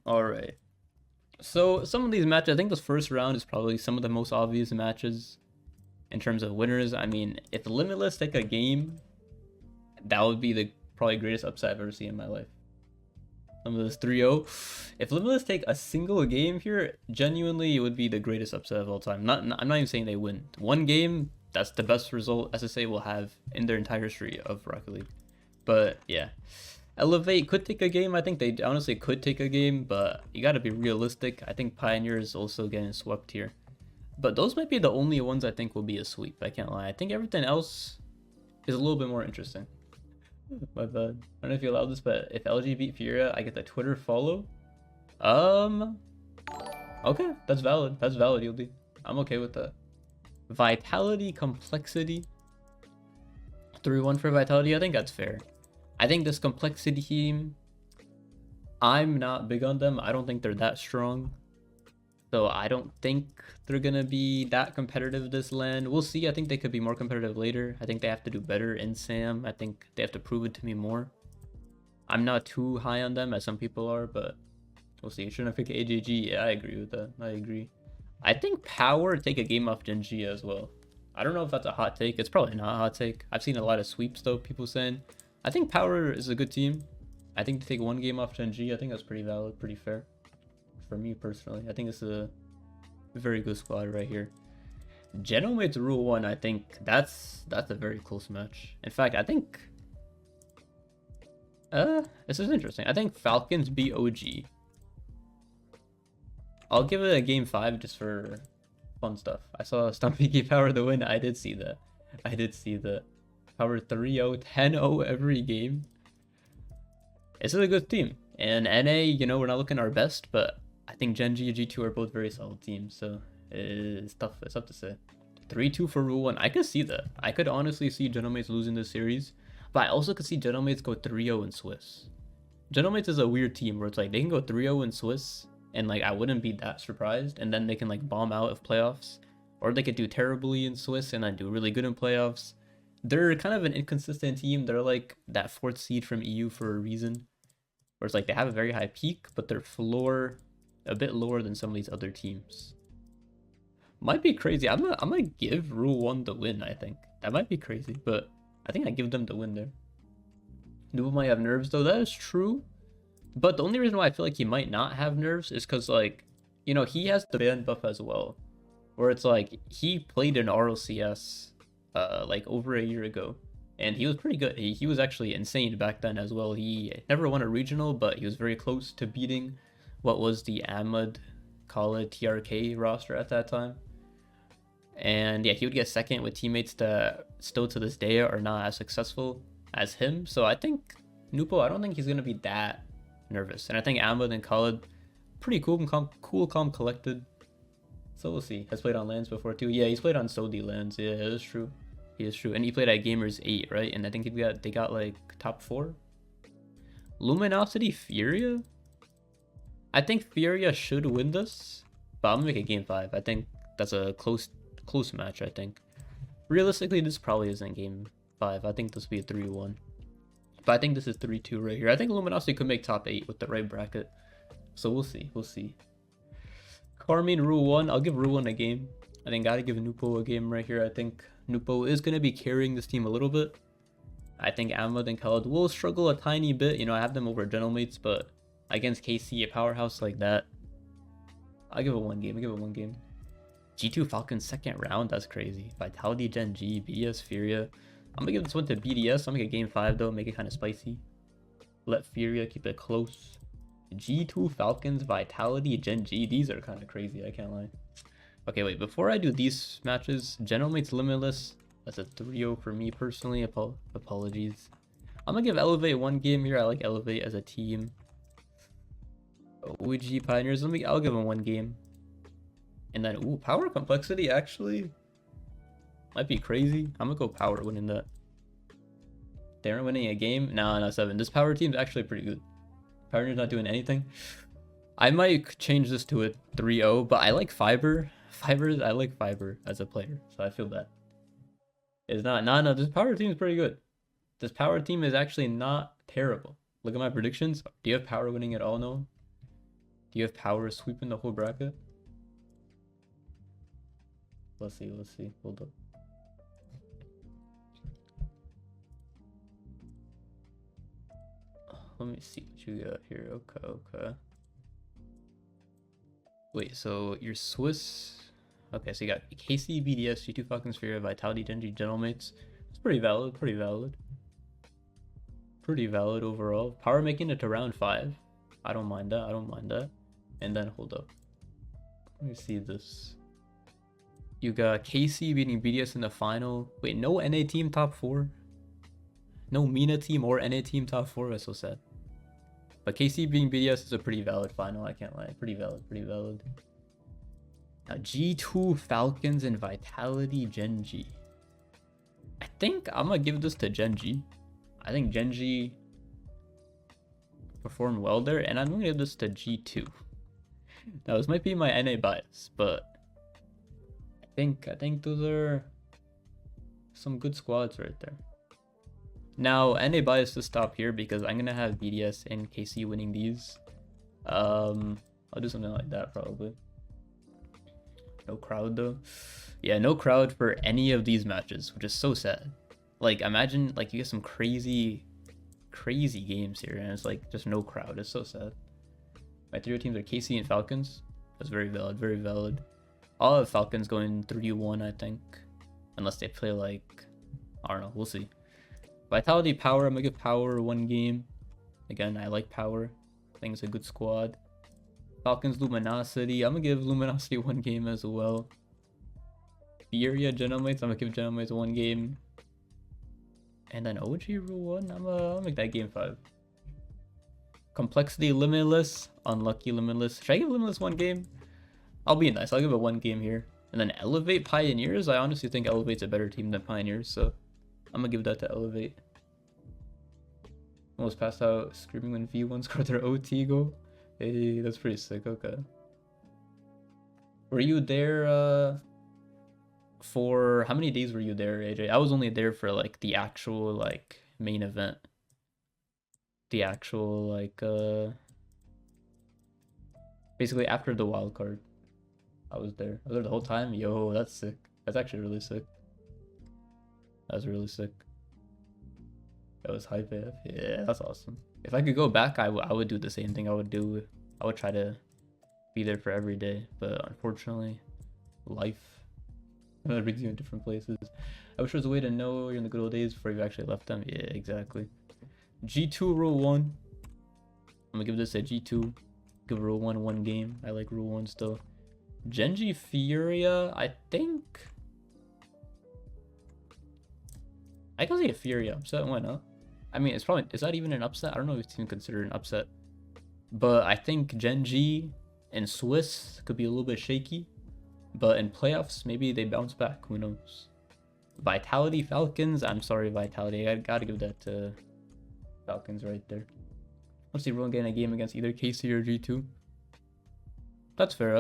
All right. So some of these matches, I think this first round is probably some of the most obvious matches in terms of winners. I mean, if Limitless take a game, that would be the probably greatest upset I've ever seen in my life. Some of this 3-0. If Limitless take a single game here, genuinely it would be the greatest upset of all time. I'm not even saying they win. One game, that's the best result SSA will have in their entire history of Rocket League. But yeah. Elevate could take a game. I think they honestly could take a game, but you got to be realistic. I think Pioneer is also getting swept here. But those might be the only ones I think will be a sweep. I can't lie. I think everything else is a little bit more interesting. My bad. I don't know if you allow this, but if LG beat Furia, I get the Twitter follow. Um. Okay, that's valid. That's valid, you'll be. I'm okay with that. Vitality, complexity. 3-1 for Vitality. I think that's fair. I think this complexity team, I'm not big on them. I don't think they're that strong. So I don't think they're going to be that competitive this LAN. We'll see. I think they could be more competitive later. I think they have to do better in SAM. I think they have to prove it to me more. I'm not too high on them as some people are, but we'll see. Shouldn't I pick AJG? Yeah, I agree with that. I agree. I think Power take a game off Gen G as well. I don't know if that's a hot take. It's probably not a hot take. I've seen a lot of sweeps though, people saying. I think Power is a good team. I think to take one game off Gen G, I think that's pretty valid, pretty fair. For me personally, I think it's a very good squad right here. Genomates Rule 1, I think that's a very close match. In fact, I think this is interesting. I think Falcons beat OG. I'll give it a game 5 just for fun stuff. I saw Stumpy Power the win. I did see that. I did see that. Power 3-0, 10-0 every game. This is a good team. And NA, you know, we're not looking our best, but I think Gen G and G2 are both very solid teams, so it's tough. It's tough to say. 3-2 for Rule 1. I could see that. I could honestly see Genomates losing this series, but I also could see Genomates go 3-0 in Swiss. Genomates is a weird team where it's like they can go 3-0 in Swiss, and like I wouldn't be that surprised, and then they can like bomb out of playoffs, or they could do terribly in Swiss and then do really good in playoffs. They're kind of an inconsistent team. They're like that 4th seed from EU for a reason, where it's like they have a very high peak, but their floor a bit lower than some of these other teams. Might be crazy. I'm gonna give Rule 1 the win, I think. That might be crazy, but I think I give them the win there. Nubo might have nerves though, that is true. But the only reason why I feel like he might not have nerves is because, like, you know, he has the ban buff as well. Where it's like, he played in Rlcs like over a year ago. And he was pretty good. He was actually insane back then as well. He never won a regional, but he was very close to beating what was the Ahmed Khalid TRK roster at that time. And yeah, he would get second with teammates that still to this day are not as successful as him. So I think Nupo, I don't think he's going to be that nervous. And I think Ahmed and Khalid, pretty cool, calm, collected. So we'll see. Has played on lands before too. Yeah, he's played on Sodi lands. Yeah, it is true. He is true. And he played at Gamers 8, right? And I think they got like top 4. Luminosity Furia? I think Furia should win this, but I'm gonna make a game 5. I think that's a close match, I think. Realistically, this probably isn't game 5. I think this will be a 3-1. But I think this is 3-2 right here. I think Luminosity could make top 8 with the right bracket. So we'll see. We'll see. Karmine Rule 1. I'll give Rule 1 a game. I think gotta give Nupo a game right here. I think Nupo is gonna be carrying this team a little bit. I think Ahmed and Khalid will struggle a tiny bit. You know, I have them over Gentlemates, but against KC, a powerhouse like that, I'll give it one game. G2 Falcons second round, that's crazy. Vitality Gen G, BDS Furia. I'm gonna give this one to BDS. I'm gonna get game 5 though, make it kind of spicy. Let Furia keep it close. G2 Falcons, Vitality Gen G. These are kind of crazy, I can't lie. Okay, wait, before I do these matches, Gentlemates Limitless. That's a 3-0 for me personally. Apologies. I'm gonna give Elevate one game here. I like Elevate as a team. OG Pioneers, I'll give them one game. And then, ooh, Power Complexity actually might be crazy. I'm gonna go Power winning that. They're winning a game? No, 7. This Power team's actually pretty good. Pioneer's not doing anything. I might change this to a 3-0, but I like Fiber. I like Fiber as a player, so I feel bad. It's not, no, this Power team is pretty good. This Power team is actually not terrible. Look at my predictions. Do you have Power winning at all? No. Do you have power sweeping the whole bracket? Let's see. Hold up. Let me see what you got here. Okay. Wait, so you're Swiss. Okay, so you got KC, BDS, G2 Falcons, Furia, Vitality, Genji, Gentlemates. It's pretty valid. Pretty valid overall. Power making it to round 5. I don't mind that. And then hold up. Let me see this. You got KC beating BDS in the final. Wait, no NA team top 4? No MENA team or NA team top 4? That's so sad. But KC beating BDS is a pretty valid final, I can't lie. Pretty valid. Now G2 Falcons and Vitality Genji. I think I'm gonna give this to Genji. I think Genji performed well there, and I'm gonna give this to G2. Now this might be my NA bias, but I think those are some good squads right there. Now NA bias to stop here because I'm gonna have BDS and KC winning these. I'll do something like that probably. No crowd though. Yeah, no crowd for any of these matches, which is so sad. Like imagine like you get some crazy games here and it's like just no crowd. It's so sad. My 3 teams are KC and Falcons. That's very valid. I'll have Falcons going 3-1, I think. Unless they play like, I don't know, we'll see. Vitality Power, I'm gonna give Power 1 game. Again, I like Power. I think it's a good squad. Falcons Luminosity, I'm gonna give Luminosity 1 game as well. Furia Gentlemates, I'm gonna give Gentlemates 1 game. And then OG Rule 1, I'll make that game 5. Complexity Limitless, Unlucky Limitless. Should I give Limitless 1 game? I'll be nice, I'll give it 1 game here. And then Elevate Pioneers, I honestly think Elevate's a better team than Pioneers, so I'm gonna give that to Elevate. Almost passed out screaming when V1 scored their OT goal. Hey, that's pretty sick, okay. Were you there, for how many days were you there, AJ? I was only there for like the actual like main event. The actual like basically after the wild card. I was there the whole time. Yo, that's sick. That's actually really sick. That was really sick. That was hype AF. Yeah, that's awesome. If I could go back, I would do the same thing I would do. I would try to be there for every day, but unfortunately, life brings you in different places. I wish there was a way to know you're in the good old days before you actually left them. Yeah, exactly. G2 Rule 1. I'm gonna give this a G2. Give Rule 1 1 game. I like Rule 1 still. Genji Furia, I think I can see a Furia upset. Why not? I mean, it's probably, is that even an upset? I don't know if it's even considered an upset. But I think Genji and Swiss could be a little bit shaky. But in playoffs, maybe they bounce back. Who knows? Vitality Falcons. I'm sorry, Vitality. I gotta give that to Falcons right there. Let's see, we're getting a game against either KC or G2. That's fair.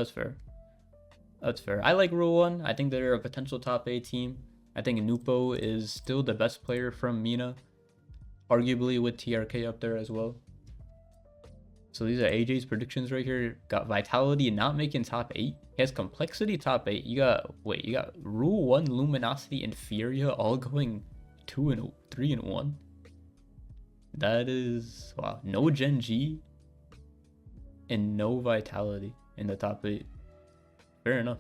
I like Rule 1. I think they're a potential top 8 team. I think Nupo is still the best player from MENA. Arguably with TRK up there as well. So these are AJ's predictions right here. Got Vitality not making top 8. He has Complexity top 8. You got Rule 1, Luminosity, and Furia all going 2 and 3 and 1. That is, wow. No Genji and no Vitality in the top 8. Fair enough.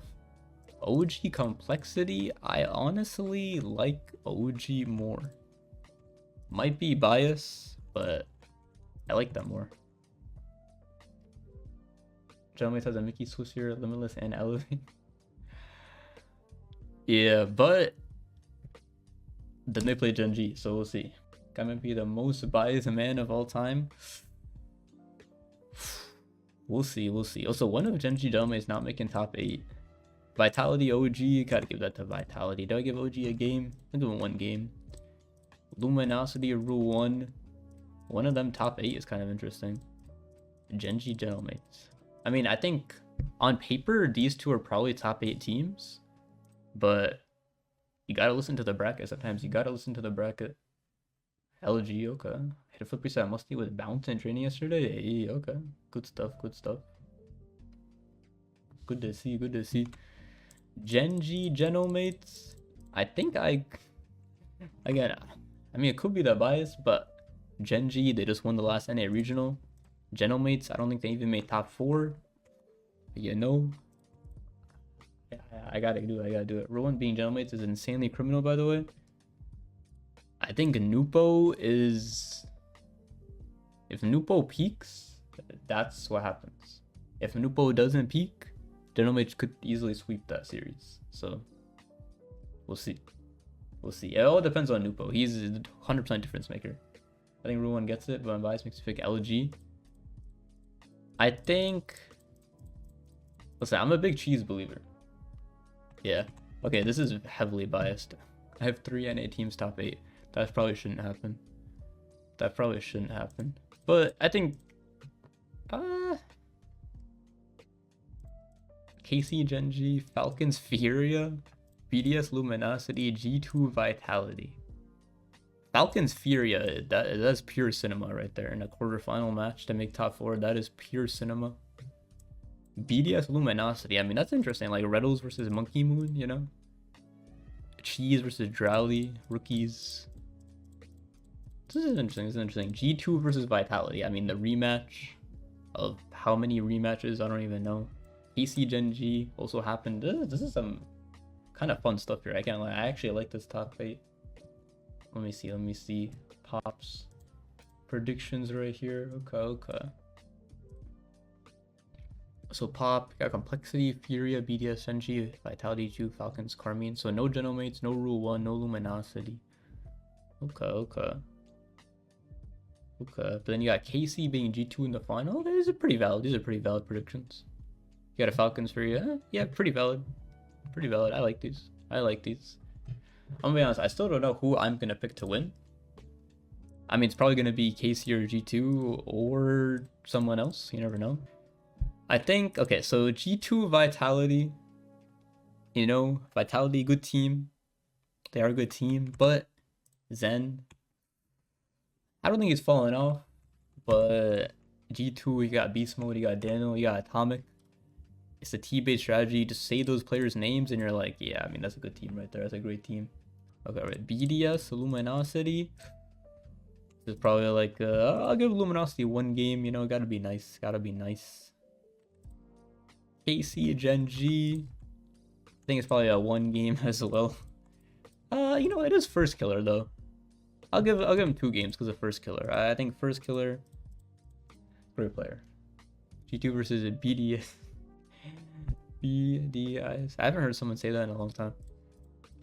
OG Complexity, I honestly like OG more. Might be bias, but I like them more. Gentleman has a Mickey Swiss here, Limitless, and Elevate. Yeah, but then they play Genji, so we'll see. Guy might be the most biased man of all time. We'll see. Also, one of Genji Gentleman is not making top 8. Vitality OG, gotta give that to Vitality. Do I give OG a game? I'll give him 1 game. Luminosity Rule 1. One of them top 8 is kind of interesting. Genji Gentlemates. I mean, I think on paper, these two are probably top 8 teams. But you gotta listen to the bracket sometimes. You gotta listen to the bracket. LG, okay. Hit a flip reset musty with bounce and training yesterday. Hey, okay. Good stuff. Good to see. Good to see. Genji Genomates. I think again, I mean, it could be the bias, but Genji, they just won the last NA regional. Genomates, I don't think they even made top 4. You know, I gotta do it. Rowan being Genomates is insanely criminal, by the way. I think Nupo is... If Nupo peaks, that's what happens. If Nupo doesn't peak, Genomates could easily sweep that series. So, we'll see. We'll see. It all depends on Nupo. He's a 100% difference maker. I think Ruan gets it, but my bias makes me pick LG. I think... Listen, I'm a big cheese believer. Yeah. Okay, this is heavily biased. I have 3 NA teams top 8. That probably shouldn't happen. But I think... KC Genji, Falcons Furia, BDS Luminosity, G2 Vitality. Falcons Furia, that's pure cinema right there. In a quarterfinal match to make top 4, that is pure cinema. BDS Luminosity, I mean, that's interesting. Like Rlcs versus Monkey Moon, you know? Cheese versus Drowley, rookies. This is interesting. G2 versus Vitality. I mean, the rematch of how many rematches, I don't even know. KC Genji also happened. This is some kind of fun stuff here. I can't lie. I actually like this top 8. Let me see. Pops. Predictions right here. Okay. So Pop, got Complexity, Furia, BDS, Genji, Vitality, Ju, Falcons, Karmine. So no Genomates, no Rule 1, no Luminosity. Okay. But then you got KC being G2 in the final. These are pretty valid. Predictions. You got a Falcons Furia. Yeah, pretty valid. I like these. I'm gonna be honest, I still don't know who I'm gonna pick to win. I mean, it's probably gonna be KC or G2 or someone else. You never know. I think, okay, so G2 Vitality, you know, Vitality, good team. They are a good team, but Zen, I don't think he's falling off, but G2, you got Beast Mode, you got Daniel, you got Atomic. It's a T-based strategy. Just say those players' names and you're like, yeah, I mean, that's a good team right there. That's a great team. Okay, right. BDS, Luminosity. This is probably like, I'll give Luminosity 1 game, you know, gotta be nice. KC Genji, I think it's probably a 1 game as well. You know, it is First Killer though. I'll give him 2 games because of First Killer. I think First Killer, great player. G2 versus a BDS. BDS. I haven't heard someone say that in a long time.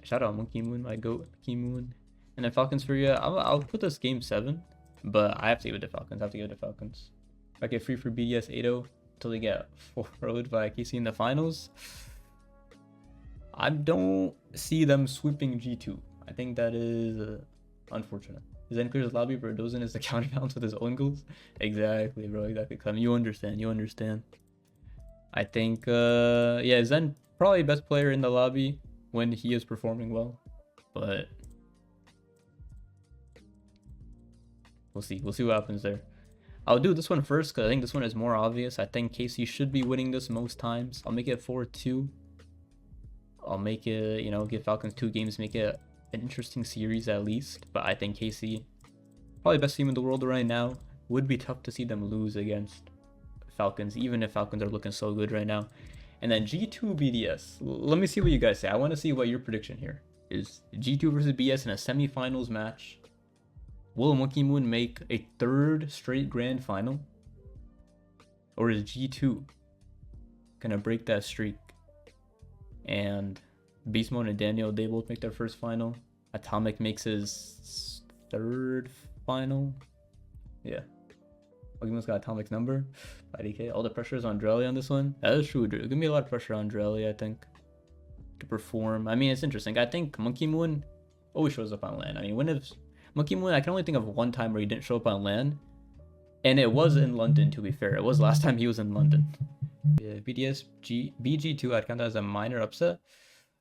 Shout out Monkey Moon, my goat, Monkey Moon. And then Falcons Furia. I'll put this game 7, but I have to give it to Falcons. If I get free for BDS 8-0 until they get 4-0'd by KC in the finals, I don't see them sweeping G2. I think that is unfortunate. Zen clears lobby, but Dozen is the counterbalance with his own goals. Exactly, bro. Exactly. Clem, you understand. I think, yeah, Zen probably best player in the lobby when he is performing well, but we'll see what happens there. I'll do this one first because I think this one is more obvious. I think KC should be winning this most times. I'll make it 4-2. I'll make it, you know, give Falcons 2 games, make it an interesting series at least. But I think KC, probably best team in the world right now. Would be tough to see them lose against Falcons, even if Falcons are looking so good right now. And then G2 BDS. Let me see what you guys say. I want to see what your prediction here is. G2 versus BS in a semifinals match. Will Monkey Moon make a 3rd straight grand final? Or is G2 gonna break that streak? And Beast Mode and Daniel, they both make their 1st final. Atomic makes his 3rd final. Yeah. Monkey Moon's got Atomic's number. 5DK. All the pressure is on Drelly on this one. That is true, Drew. There's gonna be a lot of pressure on Drelly, I think, to perform. I mean, it's interesting. I think Monkey Moon always shows up on LAN. I mean, when is Monkey Moon, I can only think of one time where he didn't show up on LAN. And it was in London, to be fair. It was last time he was in London. Yeah, BDS BG2, I'd count that as a minor upset.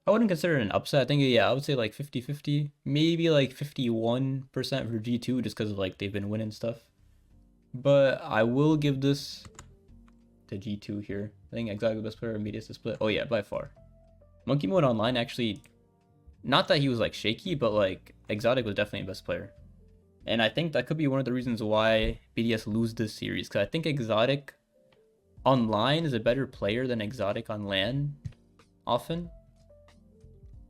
I wouldn't consider it an upset. I think, yeah, I would say like 50-50. Maybe like 51% for G2 just because of like they've been winning stuff. But I will give this to to G2 here. I think Exotic the best player, Media's the split. Oh yeah, by far. Monkey Mode Online actually, not that he was like shaky, but like Exotic was definitely the best player. And I think that could be one of the reasons why BDS lose this series, because I think Exotic online is a better player than Exotic on LAN often.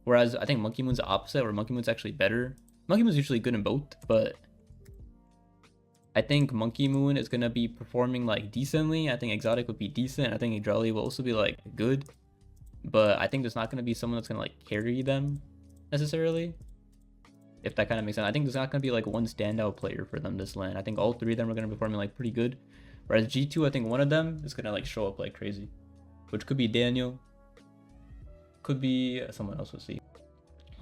Whereas I think Monkey Moon's the opposite, where Monkey Moon's actually better. Monkey Moon's usually good in both, but I think Monkey Moon is going to be performing like decently. I think Exotic would be decent. I think Rlcs will also be like good. But I think there's not going to be someone that's going to like carry them necessarily. If that kind of makes sense. I think there's not going to be like one standout player for them this LAN. I think all three of them are going to be performing like pretty good. Whereas G2, I think one of them is going to like show up like crazy. Which could be Daniel. Could be someone else, we'll see.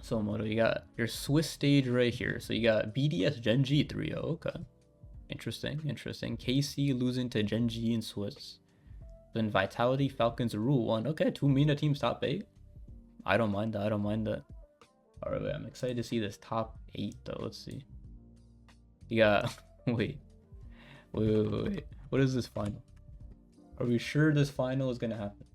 So Moto, you got your Swiss stage right here. So you got BDS Gen G 3-0. Okay. Interesting. KC losing to Gen G and Swiss. Then Vitality, Falcons, Rule 1. Okay, 2 MENA teams top 8. I don't mind that. Alright, wait, I'm excited to see this top 8 though. Let's see. You got wait. What is this final? Are we sure this final is gonna happen?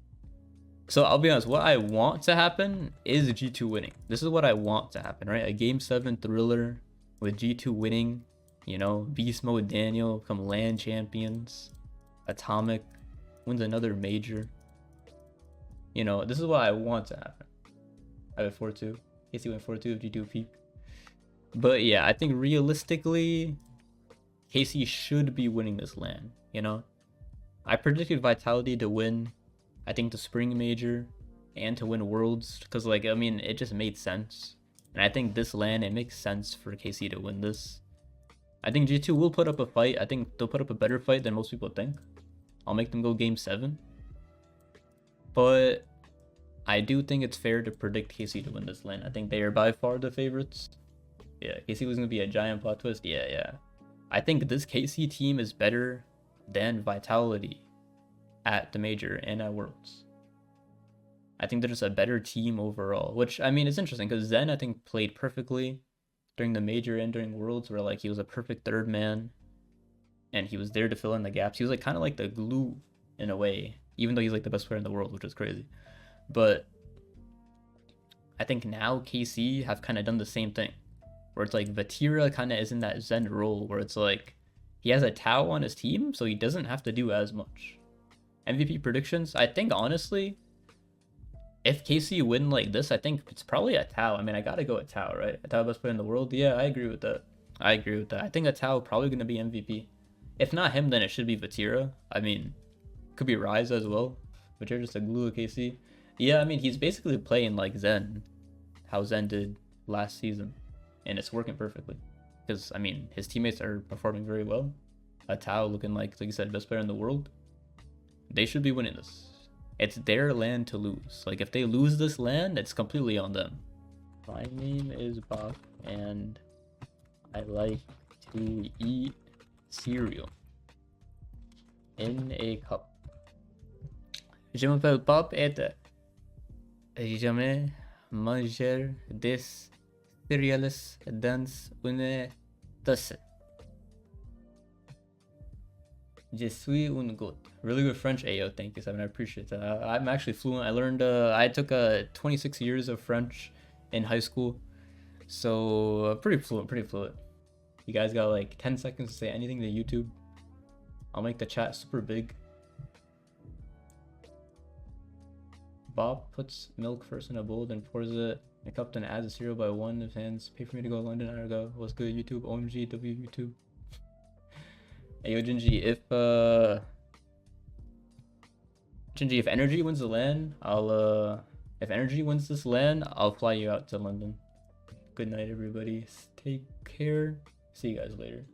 So I'll be honest, what I want to happen is G2 winning. This is what I want to happen, right? A game 7 thriller with G2 winning, you know, Beast Mode Daniel become LAN champions, Atomic wins another major. You know, this is what I want to happen. I have 4-2. KC went 4-2 if G2 peak. But yeah, I think realistically, KC should be winning this LAN, you know? I predicted Vitality to win, I think, the Spring Major and to win Worlds, because, like, I mean, it just made sense. And I think this LAN, it makes sense for KC to win this. I think G2 will put up a fight. I think they'll put up a better fight than most people think. I'll make them go game 7. But I do think it's fair to predict KC to win this LAN. I think they are by far the favorites. Yeah, KC was going to be a giant plot twist. Yeah. I think this KC team is better than Vitality at the Major and at Worlds. I think they're just a better team overall, which, I mean, it's interesting because Zen, I think, played perfectly during the Major and during Worlds, where, like, he was a perfect third man and he was there to fill in the gaps. He was, like, kind of like the glue in a way, even though he's, like, the best player in the world, which is crazy. But I think now KC have kind of done the same thing, where it's like Vatira kind of is in that Zen role where it's like he has a Tao on his team, so he doesn't have to do as much. MVP predictions, I think honestly, if KC win like this, I think it's probably a Tao. I mean, I gotta go with Tao, right? A Tao best player in the world. Yeah, I agree with that. I think a Tao probably gonna be MVP. If not him, then it should be Vatira. I mean, could be Rise as well. Vatira just a glue of KC. Yeah, I mean, he's basically playing like Zen, how Zen did last season, and it's working perfectly. Because, I mean, his teammates are performing very well. A Tao looking like you said, best player in the world. They should be winning this. It's their LAN to lose. Like, if they lose this LAN, it's completely on them. My name is Bob, and I like to eat cereal in a cup. Je m'appelle Bob et j'aime manger des céréales dans une tasse. Je suis un goat. Really good French, Ayo. Thank you, Seven. I appreciate that. I'm actually fluent. I learned, I took 26 years of French in high school. So, pretty fluent. You guys got like 10 seconds to say anything to YouTube. I'll make the chat super big. Bob puts milk first in a bowl, then pours it in a cup, then adds a cereal by one of hands. Pay for me to go to London. I go. What's good, YouTube? OMG, W YouTube. Hey, yo, Jinji, if Energy wins the LAN, if Energy wins this LAN, I'll fly you out to London. Good night, everybody. Take care. See you guys later.